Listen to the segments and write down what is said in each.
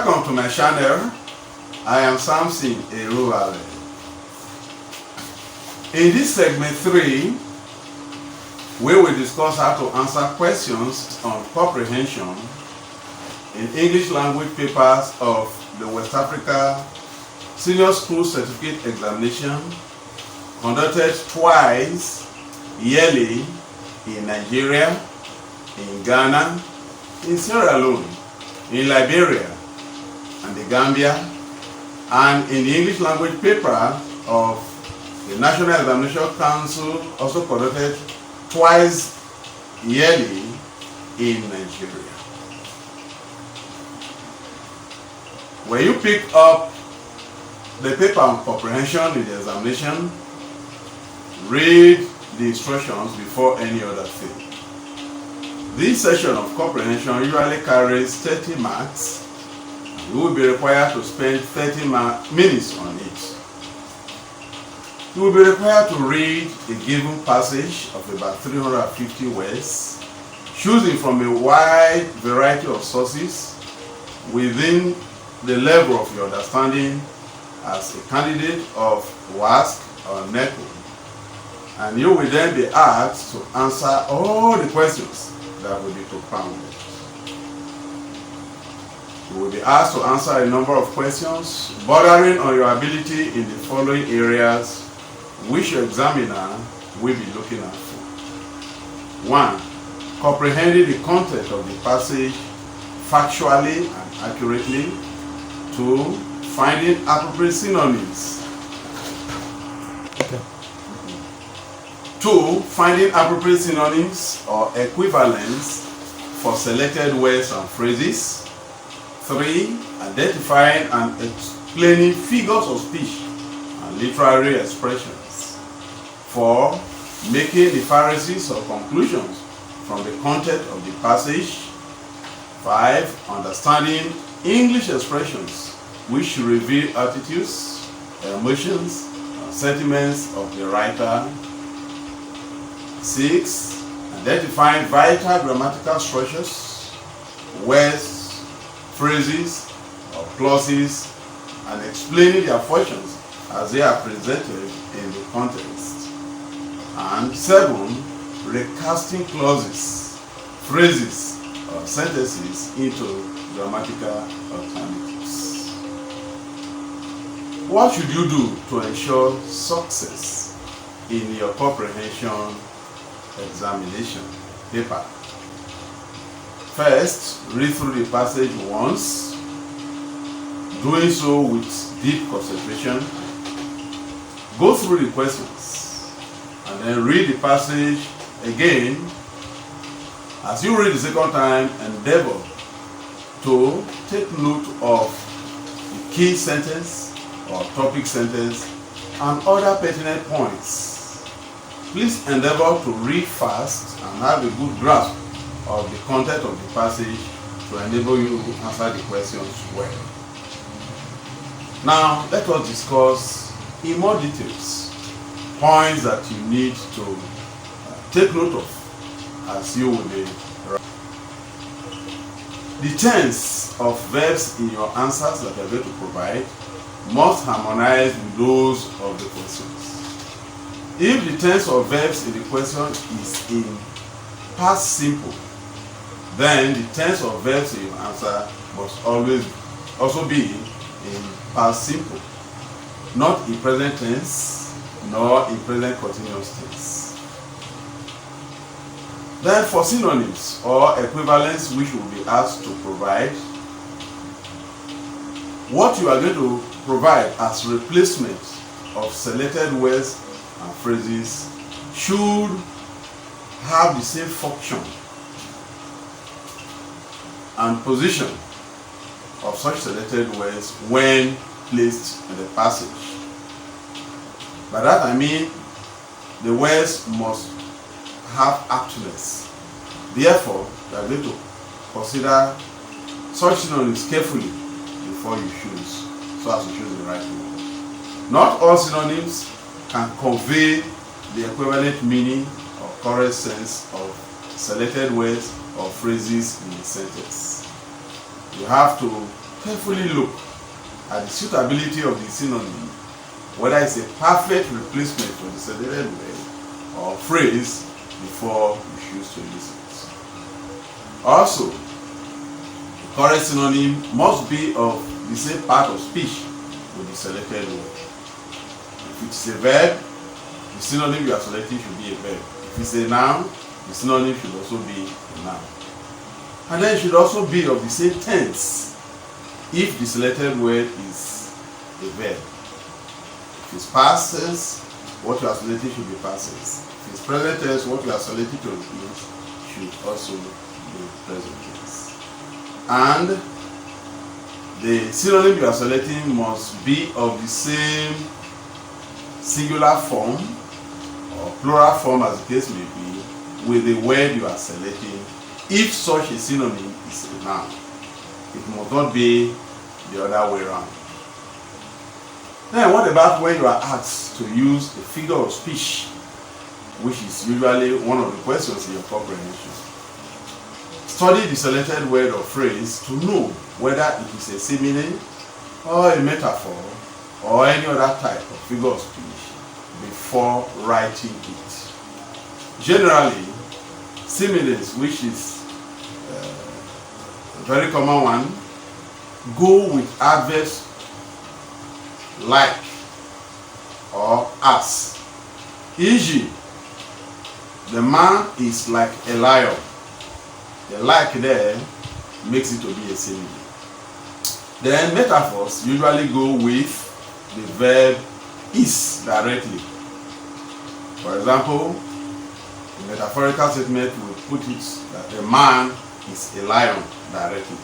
Welcome to my channel. I am Samson Eruoburhobo. In this segment 3, we will discuss how to answer questions on comprehension in English language papers of the West Africa Senior School Certificate Examination conducted twice yearly in Nigeria, in Ghana, in Sierra Leone, in Liberia, and the Gambia, and in the English language paper of the National Examination Council, also conducted twice yearly in Nigeria. When you pick up the paper on comprehension in the examination, read the instructions before any other thing. This session of comprehension usually carries 30 marks. You will be required to spend 30 minutes on it. You will be required to read a given passage of about 350 words, choosing from a wide variety of sources within the level of your understanding as a candidate of WASSCE or NECO. And you will then be asked to answer all the questions that will be propounded. You will be asked to answer a number of questions bordering on your ability in the following areas which your examiner will be looking at for. 1. Comprehending the content of the passage factually and accurately. 2. Finding appropriate synonyms. 2. Finding appropriate synonyms or equivalents for selected words and phrases. 3. Identifying and explaining figures of speech and literary expressions. 4. Making inferences or conclusions from the content of the passage. 5. Understanding English expressions which reveal attitudes, emotions, and sentiments of the writer. 6. Identifying vital grammatical structures, words, phrases, or clauses, and explaining their functions as they are presented in the context. And 7. Recasting clauses, phrases, or sentences into grammatical alternatives. What should you do to ensure success in your comprehension examination paper? First, read through the passage once, doing so with deep concentration. Go through the questions and then read the passage again. As you read the second time, endeavor to take note of the key sentence or topic sentence and other pertinent points. Please endeavor to read fast and have a good grasp of the content of the passage to enable you to answer the questions well. Now, let us discuss in more details points that you need to take note of as you will be writing. The tense of verbs in your answers that you are going to provide must harmonize with those of the questions. If the tense of verbs in the question is in past simple, then the tense of verbs in your answer must always also be in past simple, not in present tense nor in present continuous tense. Then for synonyms or equivalents which will be asked to provide, what you are going to provide as replacement of selected words and phrases should have the same function and position of such selected words when placed in the passage. By that I mean the words must have aptness. Therefore, you are going to consider such synonyms carefully before you choose, so as to choose the right one. Not all synonyms can convey the equivalent meaning or correct sense of selected words or phrases in a sentence. You have to carefully look at the suitability of the synonym, whether it's a perfect replacement for the selected word or phrase before you choose to use it. Also, the correct synonym must be of the same part of speech with the selected word. If it's a verb, the synonym you are selecting should be a verb. If it's a noun, the synonym should also be a noun. And then it should also be of the same tense if the selected word is a verb. If it's past tense, what you are selecting should be past tense. If it's present tense, what you are selecting to replace should also be present tense. And the synonym you are selecting must be of the same singular form or plural form, as the case may be, with the word you are selecting, if such a synonym is a noun. It must not be the other way around. Then what about when you are asked to use a figure of speech, which is usually one of the questions in your comprehension? Study the selected word or phrase to know whether it is a simile or a metaphor or any other type of figure of speech before writing it. Generally, similes, which is a very common one, go with adverbs like or as. E.g., the man is like a lion. The like there makes it to be a simile. Then metaphors usually go with the verb is directly. For example, the metaphorical statement will put it that the man is a lion directly.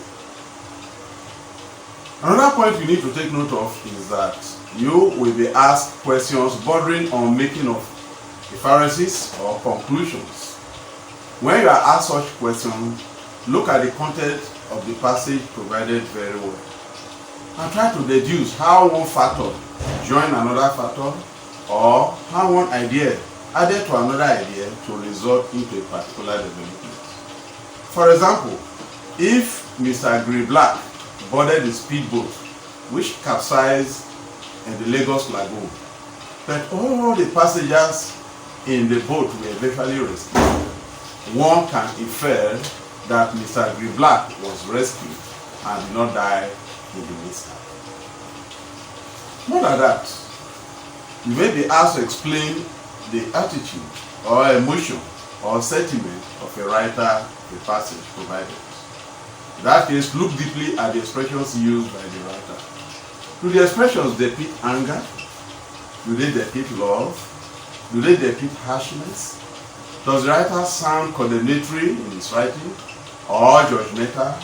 Another point you need to take note of is that you will be asked questions bordering on making of inferences or conclusions. When you are asked such questions, look at the content of the passage provided very well and try to deduce how one factor join another factor or how one idea added to another idea to result into a particular development. For example, if Mr. Grey Black boarded the speedboat which capsized in the Lagos Lagoon, but all the passengers in the boat were eventually rescued, one can infer that Mr. Grey Black was rescued and did not die in the mishap. More than that, you may be asked to explain the attitude or emotion or sentiment of a writer the passage provided. In that case, look deeply at the expressions used by the writer. Do the expressions depict anger? Do they depict love? Do they depict harshness? Does the writer sound condemnatory in his writing or judgmental?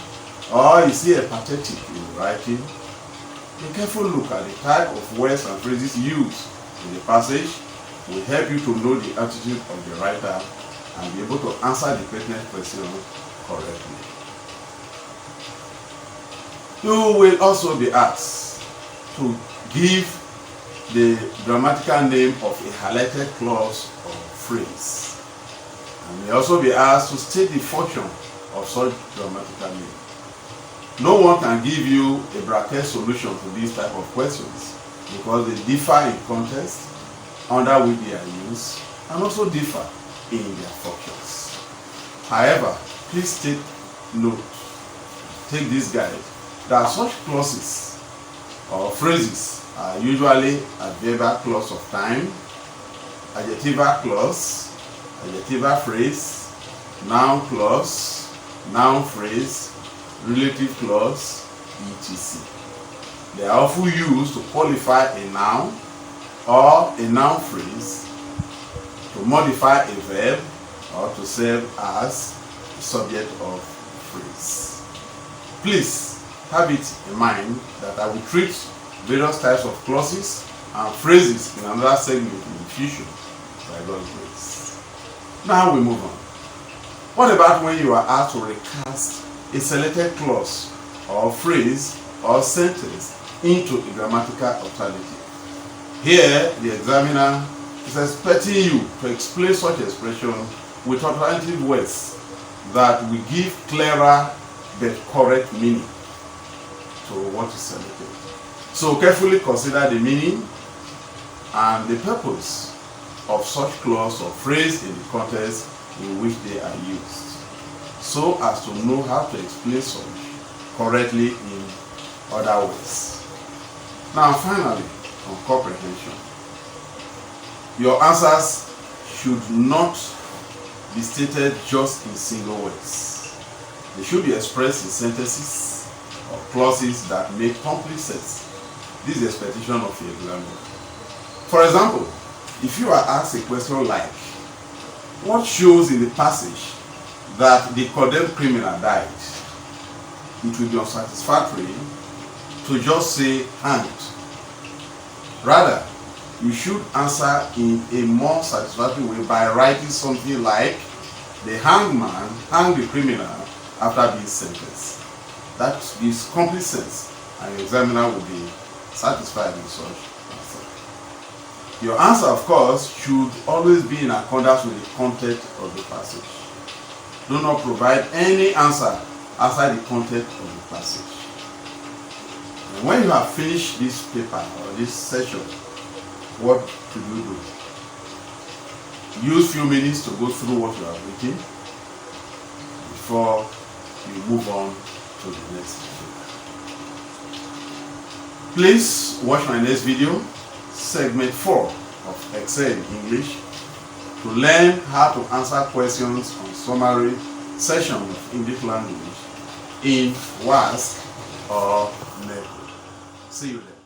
Or is he apathetic in writing? A careful look at the type of words and phrases used in the passage will help you to know the attitude of the writer and be able to answer the pertinent question correctly. You will also be asked to give the grammatical name of a highlighted clause or phrase. And may also be asked to state the function of such grammatical name. No one can give you a bracket solution to these type of questions because they differ in context under which they are used and also differ in their functions. However, please take note, take this guide, that such clauses or phrases are usually adverbial clause of time, adjectival clause, adjectival phrase, noun clause, noun phrase, relative clause, etc. They are often used to qualify a noun or a noun phrase, to modify a verb, or to serve as the subject of phrase. Please have it in mind that I will treat various types of clauses and phrases in another segment in the future by God's grace. Now we move on. What about when you are asked to recast a selected clause or phrase or sentence into a grammatical alternative? Here, the examiner is expecting you to explain such expression with alternative words that will give clearer but correct meaning. to what is selected. So carefully consider the meaning and the purpose of such clause or phrase in the context in which they are used, so as to know how to explain such correctly in other ways. Now finally, on comprehension, your answers should not be stated just in single words. They should be expressed in sentences or clauses that make complete sense. This is the expectation of the examiner. For example, if you are asked a question like, what shows in the passage that the condemned criminal died? It will be unsatisfactory to just say hanged. Rather, you should answer in a more satisfactory way by writing something like, the hanged man hanged the criminal after being sentenced. That gives complete sense, and the examiner will be satisfied with such answer. Your answer, of course, should always be in accordance with the content of the passage. Do not provide any answer outside the content of the passage. And when you have finished this paper or this session, what should you do? Use few minutes to go through what you have written before you move on to the next video. Please watch my next video, segment 4 of Excel in English, to learn how to answer questions on summary session of English language in WASSCE or NECO. See you there.